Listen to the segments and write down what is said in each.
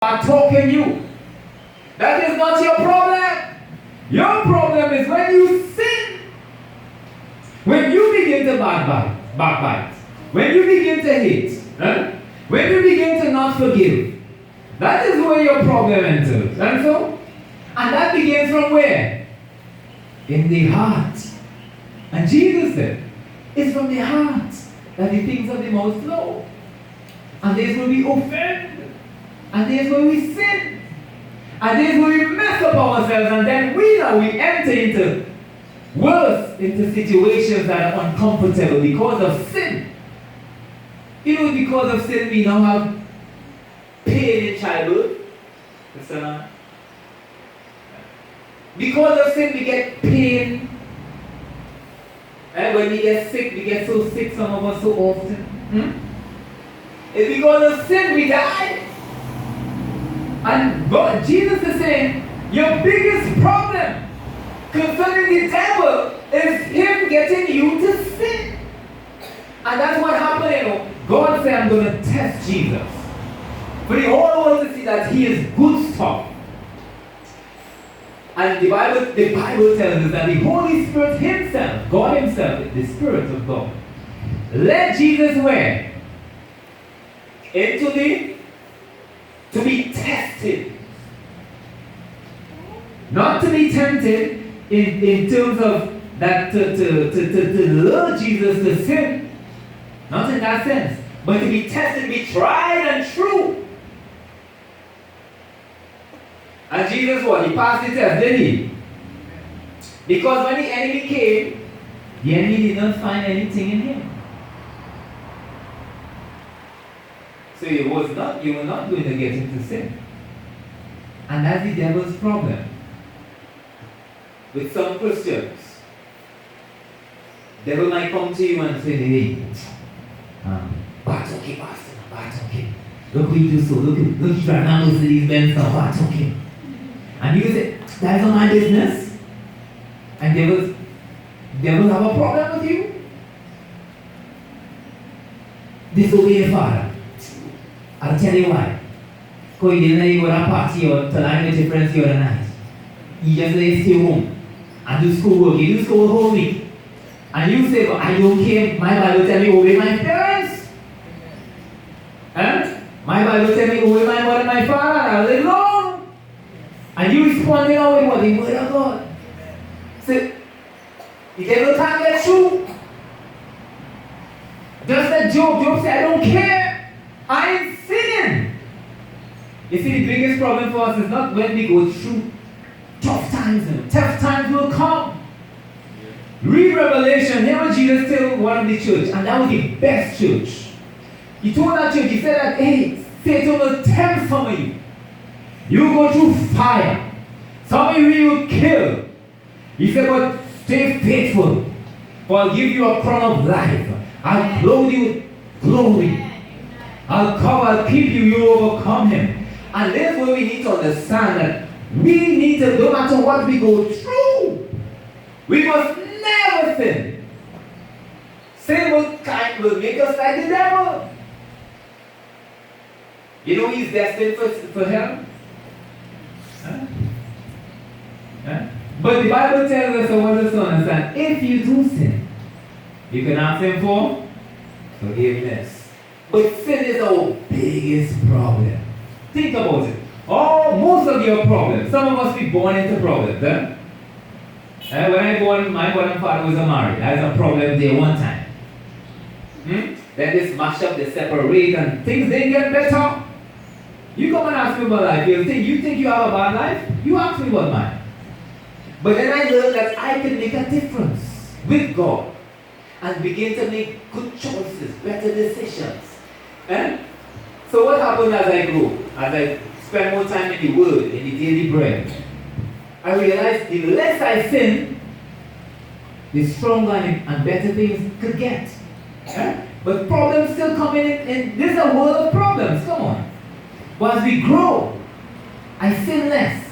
are talking you. That is not your problem. Your problem is when you sin. When you begin to backbite. When you begin to hate. When you begin to not forgive. That is where your problem enters. And that begins from where? In the heart. And Jesus said, it's from the heart that the things of the mouth flow. And there's where we offend. And there's where we sin. And there's where we mess up ourselves. And then we enter into into situations that are uncomfortable because of sin. Because of sin we now have pain in childhood. Because of sin we get pain. And when we get sick, we get so sick, some of us so often. It's because of sin we die. And God, Jesus is saying, your biggest problem concerning the devil is him getting you to sin. And that's what happened, God said, I'm going to test Jesus. For the whole world to see that he is good stuff. And the Bible tells us that the Holy Spirit himself, God himself, the Spirit of God, led Jesus where? To be tested. Not to be tempted in terms of that to lure Jesus to sin. Not in that sense. But to be tested, be tried and true. And Jesus what? He passed the test, didn't he? Because when the enemy came, the enemy did not find anything in him. So you were not going to get into sin. And that's the devil's problem. With some Christians, the devil might come to you and say, hey, Pastor, look what you do so, look you try to listen to these men now, Batoke. And you say, that's not my business. And devils have a problem with you. Disobey your father. I'll tell you why. Because you didn't let you go to a party or to line with your friends the other night. You just let you stay home and do schoolwork. You do schoolwork whole week. And you say, I don't care. My Bible tells me obey my parents. My Bible tells me obey my mother and my father. I'll live long. And you respond with what? The word of God. So, the devil can't get through. Just like Job said, I don't care. I ain't sinning. You see, the biggest problem for us is not when we go through tough times. Tough times will come. Read Revelation. Here what Jesus told one of the church, and that was the best church. He told that church, he said that, hey, Satan will tempt some of you. You go through fire. Some of you will kill. He said, but stay faithful. For I'll give you a crown of life. I'll clothe you with glory. I'll keep you, you overcome him. And that's where we need to understand that we need to, no matter what we go through, we must never sin. Sin will make us like the devil. He's destined for hell. But the Bible tells us, I want us to understand, if you do sin, you can ask him for forgiveness. But sin is our biggest problem. Think about it. Most of your problems, some of us be born into problems. When I born, my mother and father was married. I had a problem there one time. Then they smash up, they separate, and things didn't get better. You come and ask me about life. You think you have a bad life? You ask me about mine. But then I learned that I can make a difference with God and begin to make good choices, better decisions. So what happened as I grew? As I spent more time in the Word, in the daily bread, I realized the less I sin, the stronger and better things could get. But problems still come in. This is a world of problems. Come on. But as we grow, I sin less.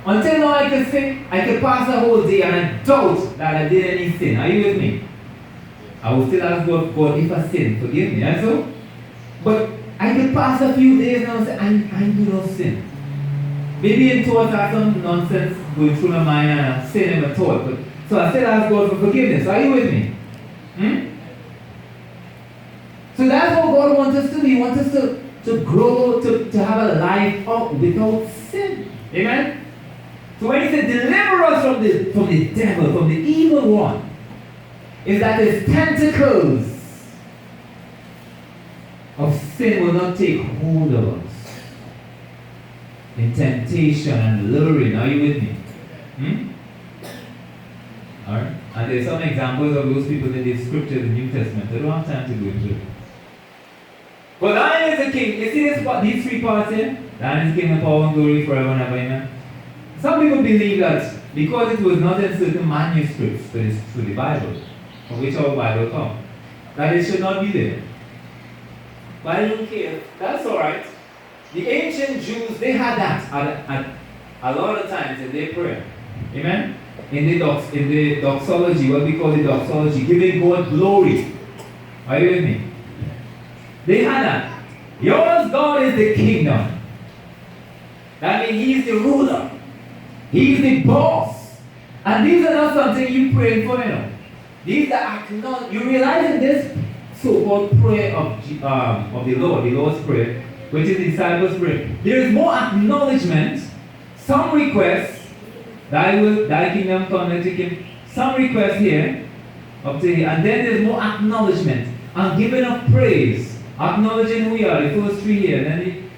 Until now I could pass a whole day and I doubt that I did any sin. Are you with me? I will still ask God, if I sin, forgive me. But I could pass a few days now and say, I do no sin. Maybe in thought I have some nonsense going through my mind and I'm saying in my thought. But, so I still ask God for forgiveness. Are you with me? So that's what God wants us to do. He wants us to grow, to have a life without sin. Amen? So when he said, deliver us from the devil, from the evil one, is that his tentacles of sin will not take hold of us in temptation and luring. Are you with me? Alright? And there's some examples of those people in the scriptures in the New Testament. I don't have time to go into it. But thine is the king. You see these three parts here? Thine is the king of power and glory forever and ever. Amen. Some people believe that because it was not in certain manuscripts, but it's through the Bible, from which our Bible comes, that it should not be there. But I don't care. That's alright. The ancient Jews, they had that at a lot of times in their prayer. Amen? In the doxology, what we call the doxology, giving God glory. Are you with me? They had that. Yours, God, is the kingdom. That means He is the ruler. He is the boss. And these are not something you pray for, you know. These are you realize in this so-called prayer of the Lord, the Lord's Prayer, which is the disciples' prayer, there is more acknowledgement, some requests, thy kingdom come, thy kingdom, some requests here, up to here, and then there's more acknowledgement and giving of praise, acknowledging who we are, the first three here, and then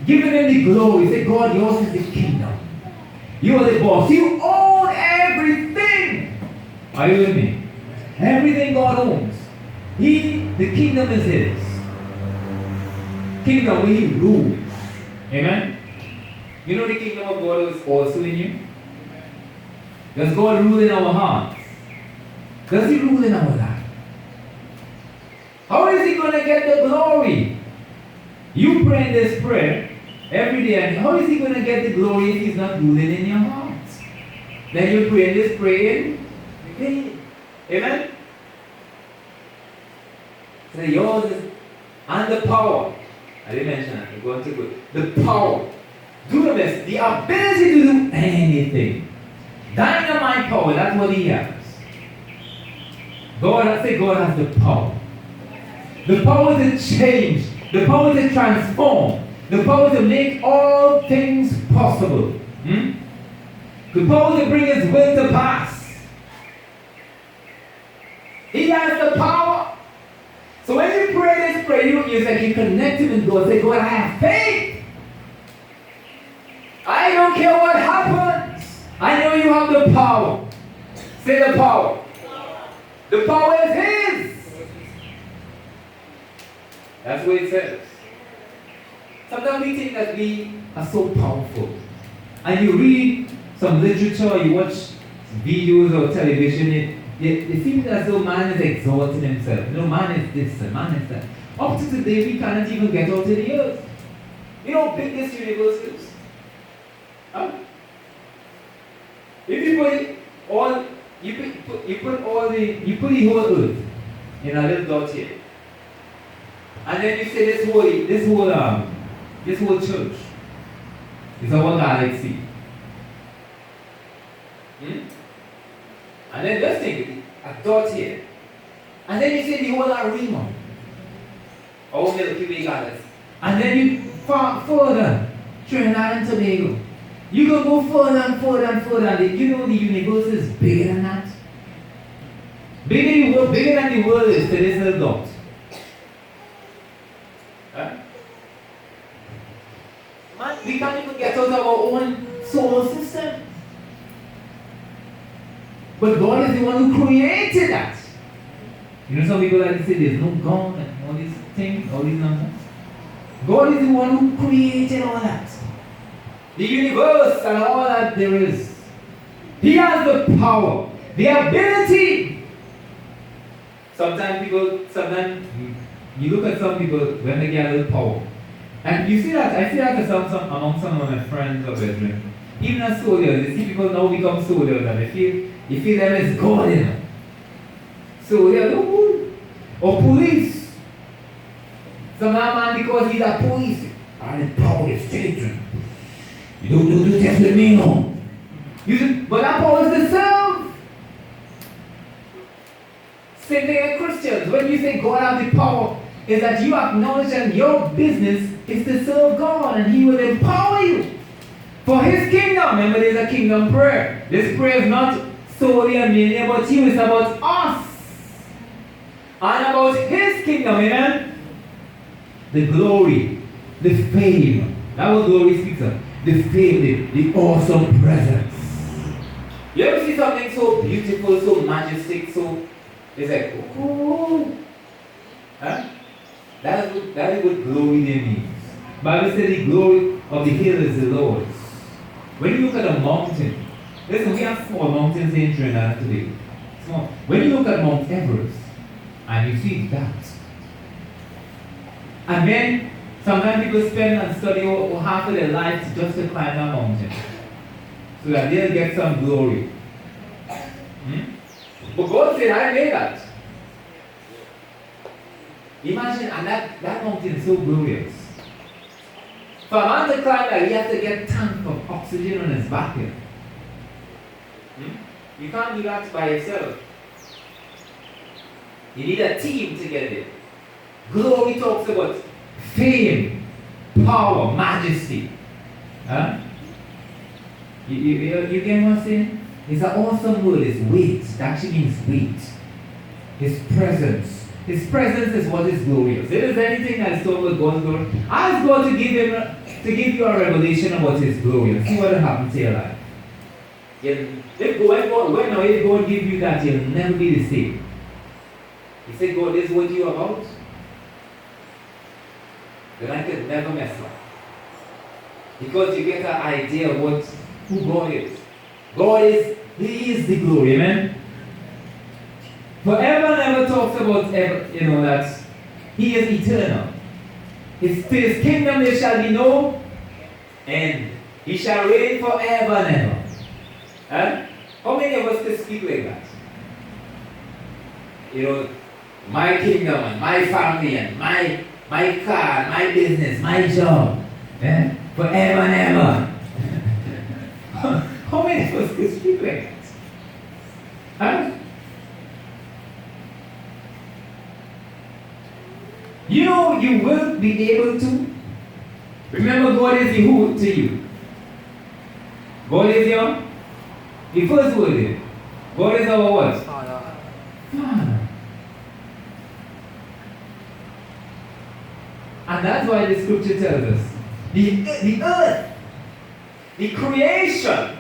giving Him the glory. Say, God, yours is the kingdom. You are the boss. You own everything. Are you with me? Everything God owns. The kingdom is His. Kingdom where He rules. Amen? You know the kingdom of God is also in you? Does God rule in our hearts? Does He rule in our life? How is He going to get the glory? You pray this prayer every day, and how is He going to get the glory if He's not ruling in your heart? Then you pray this prayer. Amen? So yours is, and the power. I didn't mention that. I'm going to go. The power. Dunamis, the ability to do anything. Dynamite power, that's what He has. God has the power. The power to change. The power to transform. The power to make all things possible. The power to bring His will to pass. He has the power. So when you pray this prayer, you say, you connect Him with God. Say, God, I have faith. I don't care what happens. I know you have the power. Say the power. The power is His. That's what it says. Sometimes we think that we are so powerful. And you read some literature, you watch videos or television, it seems as though man is exalting himself. No, man is this and man is that. Up to today, we cannot even get out of the earth. You know how big this universe is? Huh? If you put the whole earth in a little dot here, and then you say this whole church is our galaxy. And then just think, a dot here. And then you say the whole arena, our Milky Way galaxy. And then you further, Trinidad and Tobago. You can go further and further and further. You know the universe is bigger than that. Bigger than the world is to this little dot. Huh? Man, we can't even get out of our own solar system. But God is the one who created that. You know some people like to say there's no God and all these things, all these nonsense. God is the one who created all that. The universe and all that there is. He has the power, the ability. Sometimes you look at some people when they get a little power. And you see that, I see that among some of my friends or brethren. Even as soldiers, you see people now become soldiers and you feel them as God in them. So they are or police. Some man, because he's a police, and empower his children. You don't do this with me, no. But that power is to serve. Same thing as Christians. When you say God has the power, is that you acknowledge that your business is to serve God and He will empower you for His kingdom. Remember, there's a kingdom prayer. This prayer is not solely and mainly about you, it's about us and about His kingdom. Amen? The glory, the fame. That's what glory speaks of. The fame, the awesome presence. You ever see something so beautiful, so majestic, so it's like, oh, huh? That is what glory there means. Bible says the glory of the hill is the Lord's. When you look at a mountain, listen, we have small mountains in Trinidad today. Small. When you look at Mount Everest, and you see that, and then sometimes people spend and study half of their lives just to climb that mountain, so that they'll get some glory. But God said, I made that. Imagine, and that mountain is so glorious. For a man to climb that, he has to get tank of oxygen on his back here. You can't do that by yourself. You need a team to get there. Glory talks about fame, power, majesty. Huh? You get what I'm saying? It's an awesome word. It's weight. It actually means weight. His presence. His presence is what is glorious. If there's anything that's talking about God's glory, ask God to give you a revelation about His glory and see what will happen to your life. If God give you that, you'll never be the same. He said, God, this is what you're about. Then I can never mess up. Because you get an idea of who God is. He is the glory, amen? Forever never talks about that He is eternal. To His kingdom there shall be no end. He shall reign forever and ever. Huh? How many of us could speak like that? My kingdom and my family and my car, and my business, my job, forever and ever. How many of us could speak like that? Huh? You will be able to. Remember, God is the who to you. God is the first word here. God is our what? Father. And that's why the scripture tells us the earth, the creation,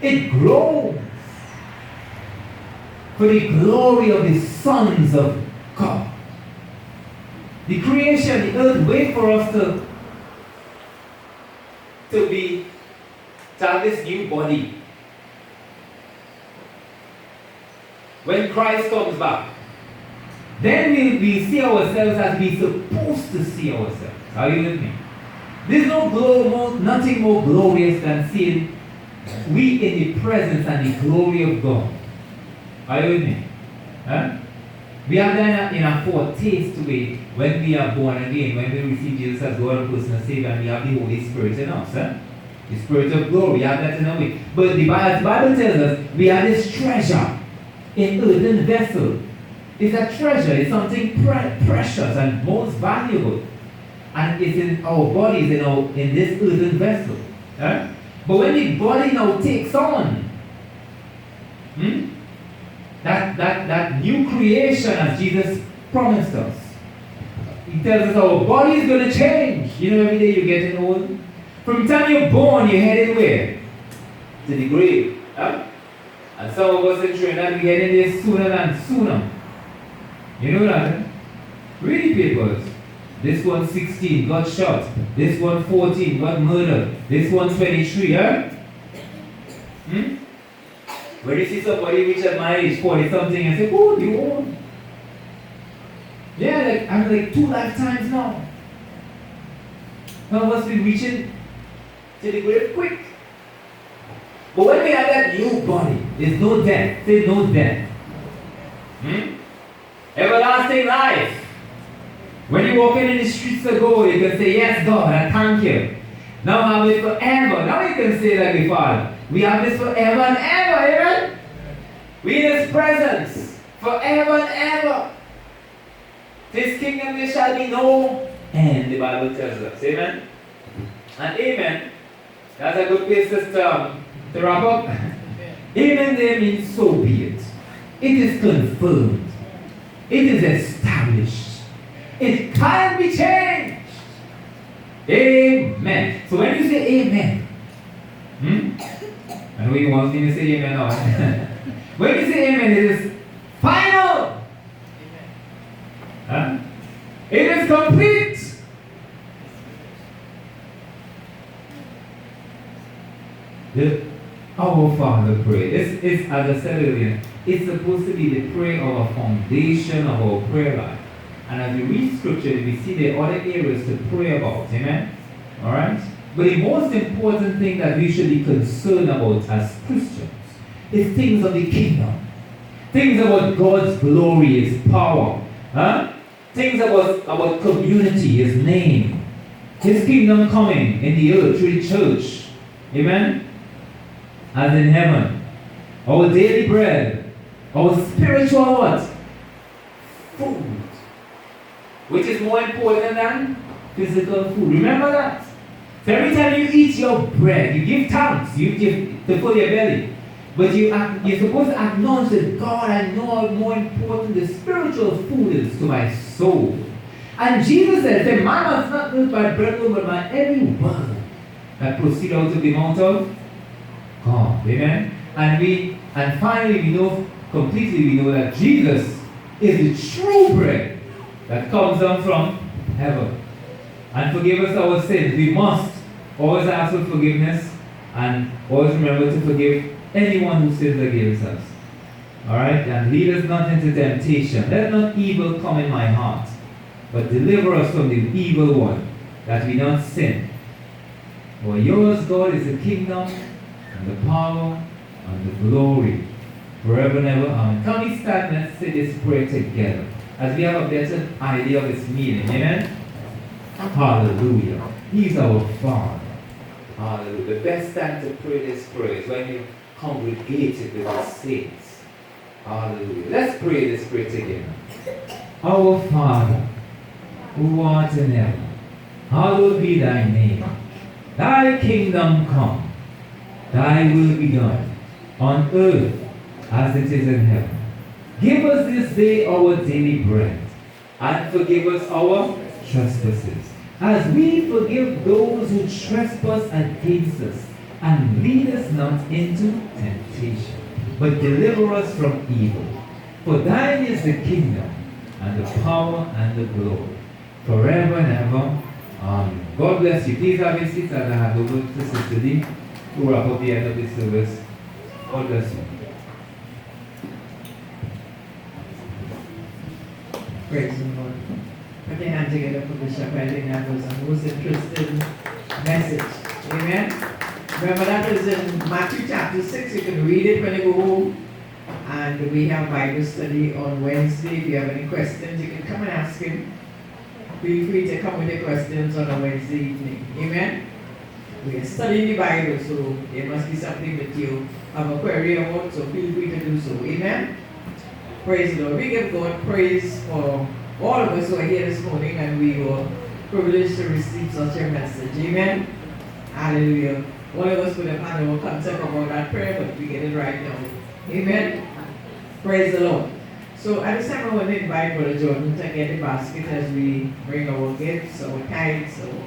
it grows for the glory of the sons of God. The creation, the earth, wait for us to have this new body. When Christ comes back, then we see ourselves as we're supposed to see ourselves. Are you with me? There's nothing more glorious than seeing we in the presence and the glory of God. Are you with me? Huh? We have that in a foretaste way when we are born again, when we receive Jesus as God and personal Savior, and we have the Holy Spirit in us. The Spirit of glory, we have that in a way. But the Bible tells us we have this treasure in earthen vessel. It's a treasure, it's something precious and most valuable. And it's in our bodies, in this earthen vessel. But when the body now takes on that new creation as Jesus promised us, He tells us our body is going to change. Every day you're getting old. From the time you're born, you're headed where? To the grave. And some of us in Trinidad, we're heading there sooner than sooner. You know that? Read the papers. This one 16, got shot. This one 14, got murdered. This one 23, When you see somebody reach at my age, 40 something, and say, oh, you old. Yeah, I'm 2 lifetimes now. Some of us be reaching to the grave quick. But when we have that new body, there's no death. Say no death. Everlasting life. When you're walking in the streets of gold, you can say, yes, God, I thank you. Now I have it forever. Now you can say like the Father. We have this forever and ever, amen? We in His presence forever and ever. This kingdom there shall be no end, the Bible tells us, amen? And amen. That's a good place to wrap up. Amen there means so be it. It is confirmed. It is established. It can't be changed. Amen. So when you say amen, I know you want me to say amen now. When you say amen, it is final. Huh? It is complete. Our Father prayer. This is, as I said earlier, it's supposed to be the prayer of a foundation of our prayer life. And as we read scripture, we see there are other areas to pray about. Amen? Alright? But the most important thing that we should be concerned about as Christians is things of the kingdom. Things about God's glory, His power. Huh? Things about community, His name. His kingdom coming in the earth through the church. Amen? As in heaven. Our daily bread. Our spiritual what? Food. Which is more important than physical food. Remember that. So every time you eat your bread, you give thanks. You give to fill your belly. But you're supposed to acknowledge that God, I know how more important the spiritual food is to my soul. And Jesus said, man must not live by bread alone, but by every word that proceeds out of the mouth of God. Amen? And finally we know that Jesus is the true bread that comes down from heaven. And forgive us our sins. We must always ask for forgiveness and always remember to forgive anyone who sins against us. Alright? And lead us not into temptation. Let not evil come in my heart, but deliver us from the evil one, that we don't sin. For yours, God, is the kingdom and the power and the glory forever and ever. Amen. Can we stand and say this prayer together as we have a better idea of its meaning? Amen? Hallelujah. He's our Father. Hallelujah. The best time to pray this prayer is when you congregated with the saints. Hallelujah. Let's pray this prayer together. Our Father, who art in heaven, hallowed be thy name. Thy kingdom come. Thy will be done on earth as it is in heaven. Give us this day our daily bread, and forgive us our trespasses, as we forgive those who trespass against us. And lead us not into temptation, but deliver us from evil. For thine is the kingdom, and the power, and the glory, forever and ever. Amen. God bless you. Please have your seats as I hand over to Sister Lee to wrap up the end of this service. God bless you. Praise the Lord. Put your hand together for Bishop. I think that was a most interesting message. Amen. Remember that is in Matthew chapter 6. You can read it when you go home. And we have Bible study on Wednesday. If you have any questions, you can come and ask him. Feel free to come with your questions on a Wednesday evening. Amen. We are studying the Bible, so there must be something that you have a query about, so feel free to do so. Amen. Praise the Lord. We give God praise for all of us who are here this morning, and we were privileged to receive such a message. Amen. Hallelujah. One of us would have had our concept about that prayer, but we get it right now. Amen. Praise the Lord. So at this time I want to invite Brother Jordan to get the basket as we bring our gifts, our tithes, our